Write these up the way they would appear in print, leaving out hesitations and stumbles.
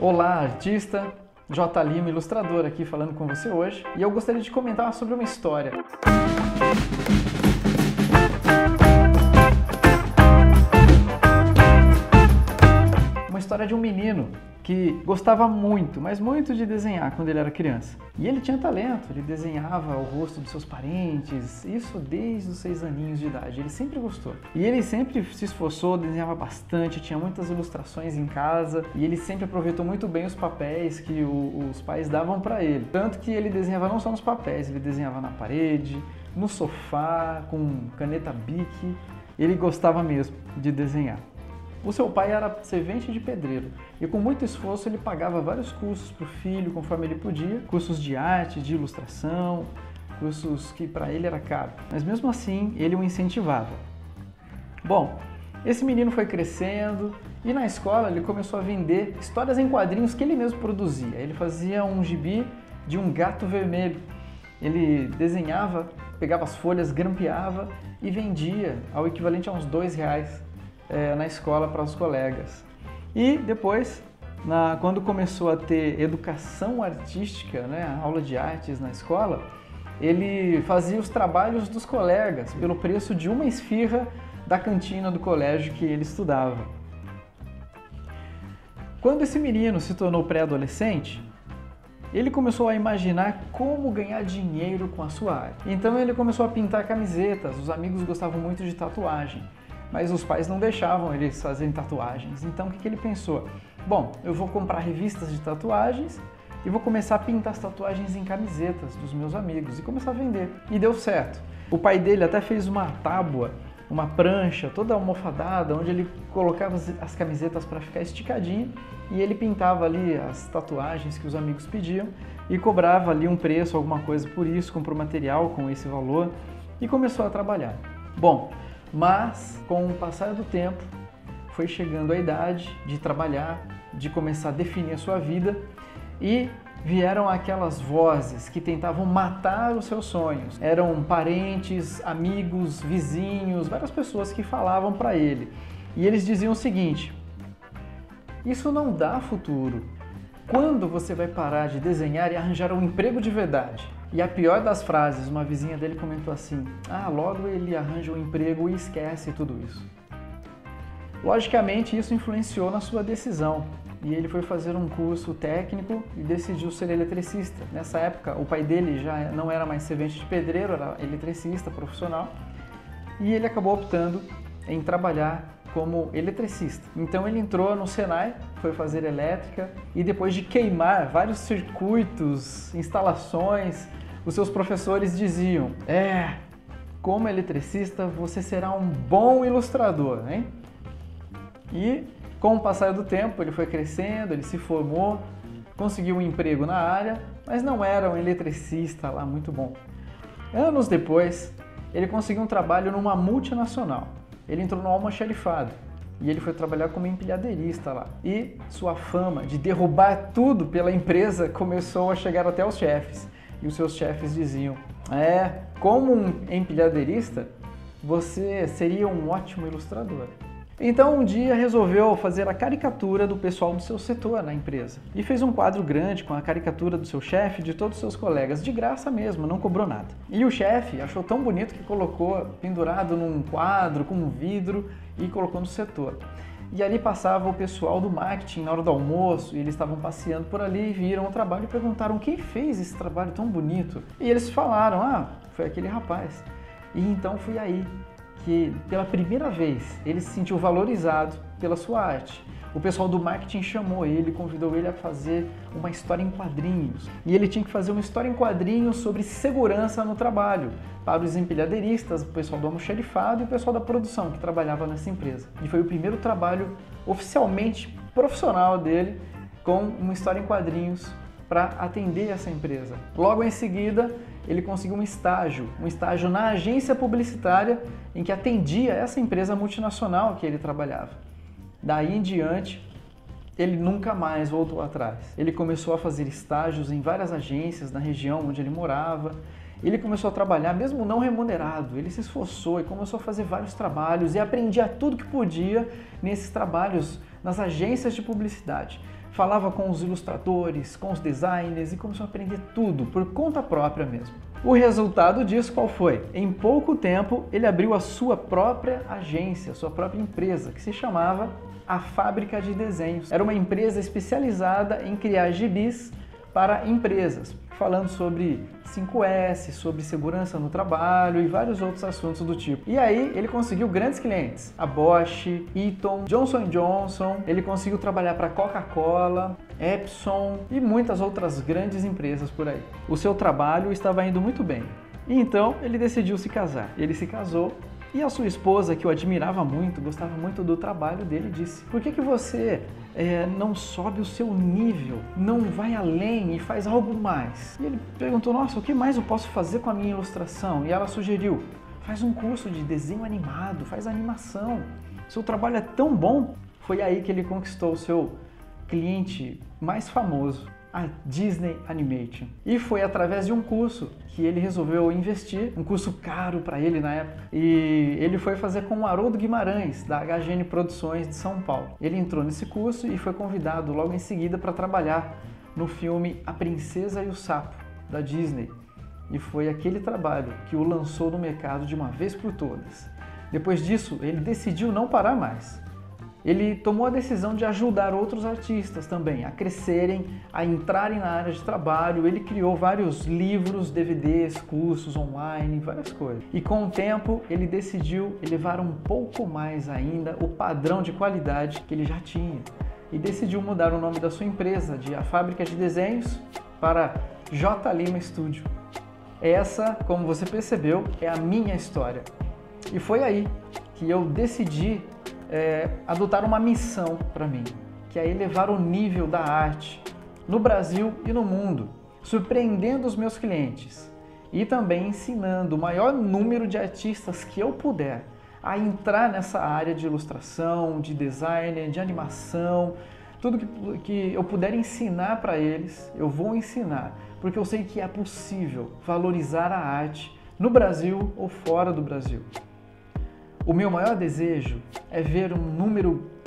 Olá, artista! J. Lima, ilustrador, aqui falando com você hoje. E eu gostaria de comentar sobre uma história. Uma história de um menino que gostava muito, mas muito de desenhar quando ele era criança. E ele tinha talento, ele desenhava o rosto dos seus parentes, isso desde os 6 aninhos de idade, ele sempre gostou. E ele sempre se esforçou, desenhava bastante, tinha muitas ilustrações em casa, e ele sempre aproveitou muito bem os papéis que os pais davam para ele. Tanto que ele desenhava não só nos papéis, ele desenhava na parede, no sofá, com caneta Bic, ele gostava mesmo de desenhar. O seu pai era servente de pedreiro e com muito esforço ele pagava vários cursos para o filho conforme ele podia, cursos de arte, de ilustração, cursos que para ele era caro, mas mesmo assim ele o incentivava. Bom, esse menino foi crescendo e na escola ele começou a vender histórias em quadrinhos que ele mesmo produzia. Ele fazia um gibi de um gato vermelho, ele desenhava, pegava as folhas, grampeava e vendia ao equivalente a uns R$2 na escola para os colegas. E depois, quando começou a ter educação artística, aula de artes na escola, ele fazia os trabalhos dos colegas pelo preço de uma esfirra da cantina do colégio que ele estudava. Quando esse menino se tornou pré-adolescente, ele começou a imaginar como ganhar dinheiro com a sua arte. Então ele começou a pintar camisetas, os amigos gostavam muito de tatuagem, mas os pais não deixavam eles fazerem tatuagens. Então o que ele pensou? Bom, eu vou comprar revistas de tatuagens e vou começar a pintar as tatuagens em camisetas dos meus amigos e começar a vender. E deu certo. O pai dele até fez uma tábua, uma prancha toda almofadada, onde ele colocava as camisetas para ficar esticadinho e ele pintava ali as tatuagens que os amigos pediam e cobrava ali um preço, alguma coisa por isso, comprou material com esse valor e começou a trabalhar. Bom, mas com o passar do tempo foi chegando a idade de trabalhar, de começar a definir a sua vida e vieram aquelas vozes que tentavam matar os seus sonhos. Eram parentes, amigos, vizinhos, várias pessoas que falavam para ele. E eles diziam o seguinte: isso não dá futuro. Quando você vai parar de desenhar e arranjar um emprego de verdade? E a pior das frases, uma vizinha dele comentou assim: logo ele arranja um emprego e esquece tudo isso. Logicamente isso influenciou na sua decisão e ele foi fazer um curso técnico e decidiu ser eletricista. Nessa época o pai dele já não era mais servente de pedreiro, era eletricista profissional e ele acabou optando em trabalhar como eletricista. Então ele entrou no Senai, foi fazer elétrica e depois de queimar vários circuitos, instalações, os seus professores diziam: como eletricista você será um bom ilustrador, hein? E com o passar do tempo ele foi crescendo, ele se formou, conseguiu um emprego na área, mas não era um eletricista lá muito bom. Anos depois, ele conseguiu um trabalho numa multinacional. Ele entrou no almoxarifado e ele foi trabalhar como empilhadeirista lá. E sua fama de derrubar tudo pela empresa começou a chegar até os chefes. E os seus chefes diziam: como um empilhadeirista, você seria um ótimo ilustrador. Então um dia resolveu fazer a caricatura do pessoal do seu setor na empresa. E fez um quadro grande com a caricatura do seu chefe e de todos os seus colegas, de graça mesmo, não cobrou nada. E o chefe achou tão bonito que colocou pendurado num quadro com um vidro e colocou no setor. E ali passava o pessoal do marketing na hora do almoço e eles estavam passeando por ali e viram o trabalho e perguntaram: quem fez esse trabalho tão bonito? E eles falaram: foi aquele rapaz. E então foi aí que pela primeira vez ele se sentiu valorizado pela sua arte. O pessoal do marketing chamou ele, convidou ele a fazer uma história em quadrinhos. E ele tinha que fazer uma história em quadrinhos sobre segurança no trabalho, para os empilhadeiristas, o pessoal do almoxarifado e o pessoal da produção que trabalhava nessa empresa. E foi o primeiro trabalho oficialmente profissional dele com uma história em quadrinhos para atender essa empresa. Logo em seguida, ele conseguiu um estágio na agência publicitária em que atendia essa empresa multinacional que ele trabalhava. Daí em diante, ele nunca mais voltou atrás. Ele começou a fazer estágios em várias agências na região onde ele morava. Ele começou a trabalhar, mesmo não remunerado, ele se esforçou e começou a fazer vários trabalhos e aprendia tudo que podia nesses trabalhos nas agências de publicidade. falava com os ilustradores, com os designers e começou a aprender tudo por conta própria mesmo. O resultado disso qual foi? Em pouco tempo ele abriu a sua própria agência, sua própria empresa, que se chamava A Fábrica de Desenhos. Era uma empresa especializada em criar gibis para empresas, falando sobre 5S, sobre segurança no trabalho e vários outros assuntos do tipo. E aí ele conseguiu grandes clientes, a Bosch, Eaton, Johnson & Johnson, ele conseguiu trabalhar para Coca-Cola, Epson e muitas outras grandes empresas por aí. O seu trabalho estava indo muito bem. E então ele decidiu se casar. Ele se casou e a sua esposa, que o admirava muito, gostava muito do trabalho dele, disse: por que você não sobe o seu nível, não vai além e faz algo mais? E ele perguntou: nossa, o que mais eu posso fazer com a minha ilustração? E ela sugeriu: faz um curso de desenho animado, faz animação, seu trabalho é tão bom. Foi aí que ele conquistou o seu cliente mais famoso, a Disney Animation. E foi através de um curso que ele resolveu investir, um curso caro para ele na época, e ele foi fazer com o Haroldo Guimarães, da HGN Produções de São Paulo. Ele entrou nesse curso e foi convidado logo em seguida para trabalhar no filme A Princesa e o Sapo, da Disney. E foi aquele trabalho que o lançou no mercado de uma vez por todas. Depois disso, ele decidiu não parar mais. Ele tomou a decisão de ajudar outros artistas também a crescerem, a entrarem na área de trabalho. Ele criou vários livros, DVDs, cursos online, várias coisas. E com o tempo, ele decidiu elevar um pouco mais ainda o padrão de qualidade que ele já tinha. E decidiu mudar o nome da sua empresa de A Fábrica de Desenhos para J. Lima Studio. Essa, como você percebeu, é a minha história. E foi aí que eu decidi adotar uma missão para mim, que é elevar o nível da arte no Brasil e no mundo, surpreendendo os meus clientes e também ensinando o maior número de artistas que eu puder a entrar nessa área de ilustração, de design, de animação. Tudo que eu puder ensinar para eles, eu vou ensinar, porque eu sei que é possível valorizar a arte no Brasil ou fora do Brasil. O meu maior desejo é ver o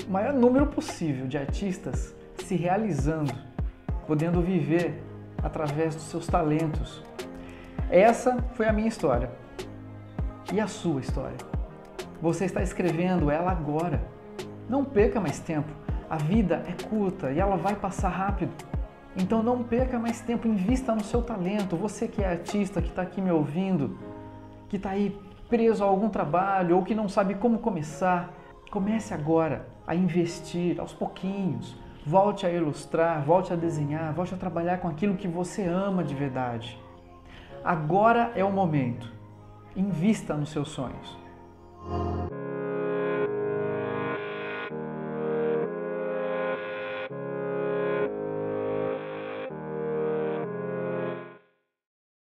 maior número possível de artistas se realizando, podendo viver através dos seus talentos. Essa foi a minha história. E a sua história? Você está escrevendo ela agora. Não perca mais tempo. A vida é curta e ela vai passar rápido. Então não perca mais tempo, invista no seu talento. Você que é artista, que está aqui me ouvindo, que está aí preso a algum trabalho ou que não sabe como começar, comece agora a investir aos pouquinhos. Volte a ilustrar, volte a desenhar, volte a trabalhar com aquilo que você ama de verdade. Agora é o momento. Invista nos seus sonhos.